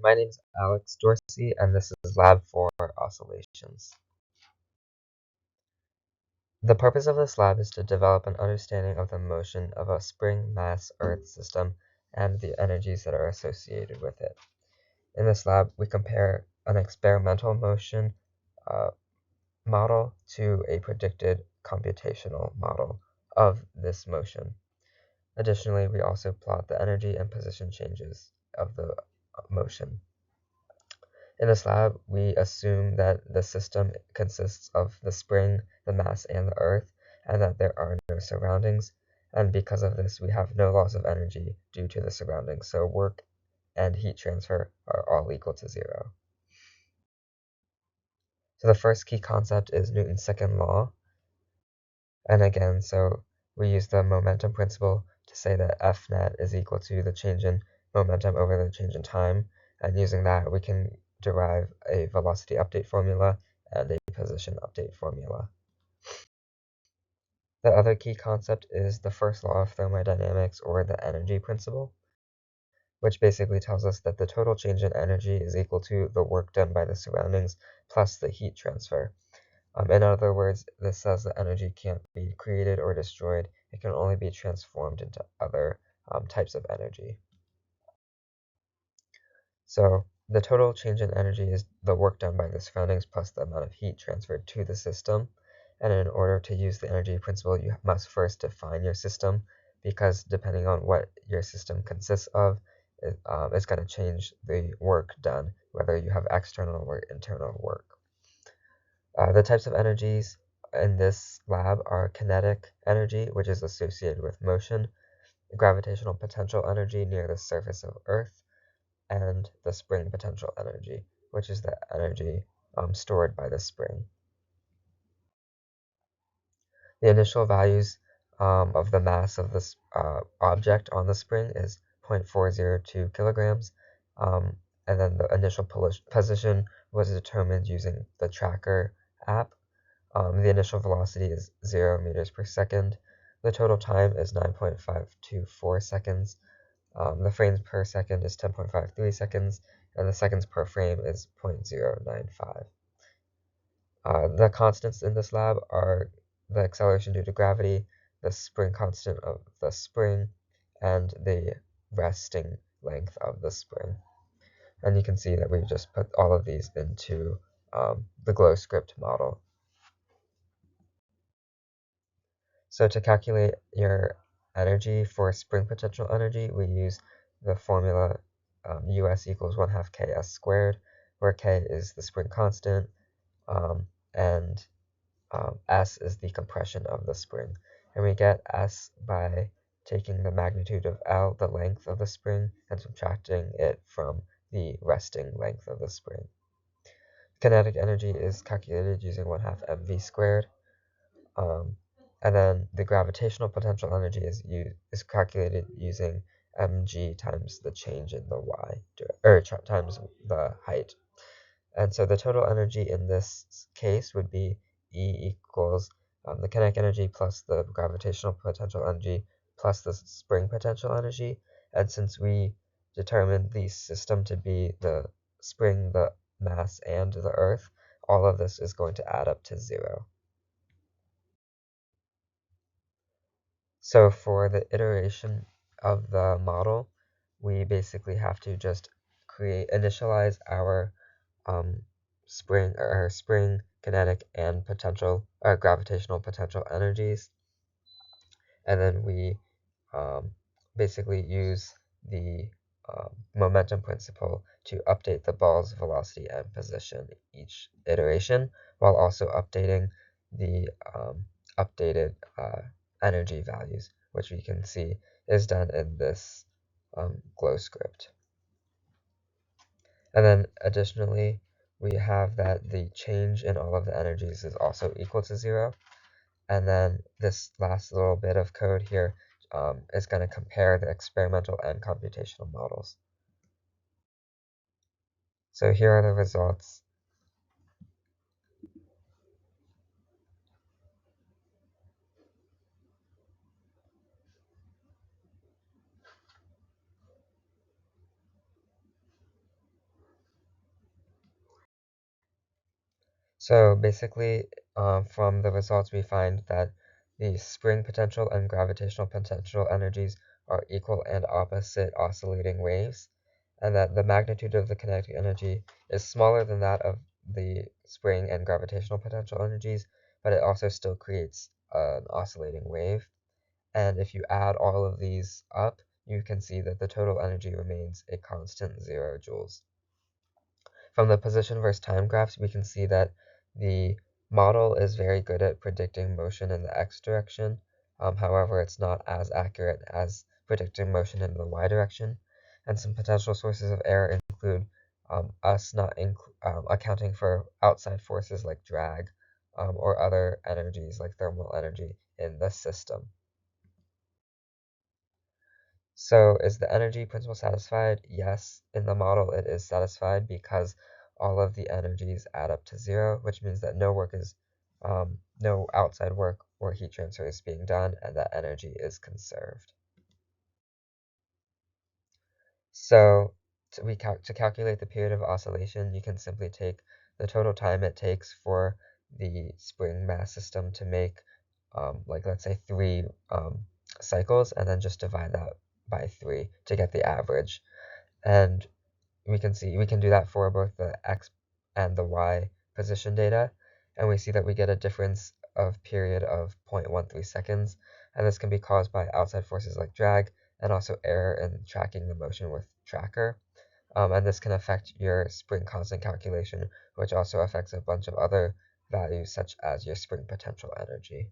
my name is Alex Dorsey, and this is Lab 4 Oscillations. The purpose of this lab is to develop an understanding of the motion of a spring mass Earth system and the energies that are associated with it. In this lab, we compare an experimental motion model to a predicted computational model of this motion. Additionally, we also plot the energy and position changes of the motion. In this lab, we assume that the system consists of the spring, the mass, and the Earth, and that there are no surroundings. And because of this, we have no loss of energy due to the surroundings. So work and heat transfer are all equal to 0. So the first key concept is Newton's second law. And again, so we use the momentum principle to say that F net is equal to the change in momentum over the change in time. And using that, we can derive a velocity update formula and a position update formula. The other key concept is the first law of thermodynamics, or the energy principle, which basically tells us that the total change in energy is equal to the work done by the surroundings plus the heat transfer. In other words, this says that energy can't be created or destroyed. It can only be transformed into other types of energy. So the total change in energy is the work done by the surroundings plus the amount of heat transferred to the system. And in order to use the energy principle, you must first define your system, because depending on what your system consists of, it's going to change the work done, whether you have external or internal work. The types of energies in this lab are kinetic energy, which is associated with motion, gravitational potential energy near the surface of Earth, and the spring potential energy, which is the energy stored by the spring. The initial values of the mass of this object on the spring is 0.402 kilograms, and then the initial position was determined using the tracker app. The initial velocity is 0 meters per second. The total time is 9.524 seconds. The frames per second is 10.53 seconds, and the seconds per frame is 0.095. The constants in this lab are the acceleration due to gravity, the spring constant of the spring, and the resting length of the spring. And you can see that we've just put all of these into the glow script model. So to calculate your energy for spring potential energy, we use the formula US equals 1/2 KS squared, where K is the spring constant, and S is the compression of the spring. And we get S by taking the magnitude of L, the length of the spring, and subtracting it from the resting length of the spring. Kinetic energy is calculated using 1/2 mv squared. And then the gravitational potential energy is calculated using mg times the change in the y, or times the height. And so the total energy in this case would be E equals the kinetic energy plus the gravitational potential energy plus the spring potential energy. And since we determined the system to be the spring, the mass, and the Earth, all of this is going to add up to 0. So for the iteration of the model, we basically have to just initialize our spring, kinetic, and gravitational potential energies, and then we basically use the momentum principle to update the ball's velocity and position each iteration, while also updating the updated energy values, which we can see is done in this glow script. And then additionally, we have that the change in all of the energies is also equal to 0. And then this last little bit of code here is going to compare the experimental and computational models. So here are the results. So basically, from the results, we find that the spring potential and gravitational potential energies are equal and opposite oscillating waves, and that the magnitude of the kinetic energy is smaller than that of the spring and gravitational potential energies, but it also still creates an oscillating wave. And if you add all of these up, you can see that the total energy remains a constant 0 joules. From the position versus time graphs, we can see that the model is very good at predicting motion in the x direction. However, it's not as accurate as predicting motion in the y direction. And some potential sources of error include us not accounting for outside forces like drag or other energies like thermal energy in the system. So is the energy principle satisfied? Yes, in the model it is satisfied because all of the energies add up to 0, which means that no outside work or heat transfer is being done, and that energy is conserved. So to calculate the period of oscillation, you can simply take the total time it takes for the spring mass system to make, like let's say 3 cycles, and then just divide that by 3 to get the average. And we can do that for both the x and the y position data, and we see that we get a difference of period of 0.13 seconds, and this can be caused by outside forces like drag and also error in tracking the motion with tracker. And this can affect your spring constant calculation, which also affects a bunch of other values such as your spring potential energy.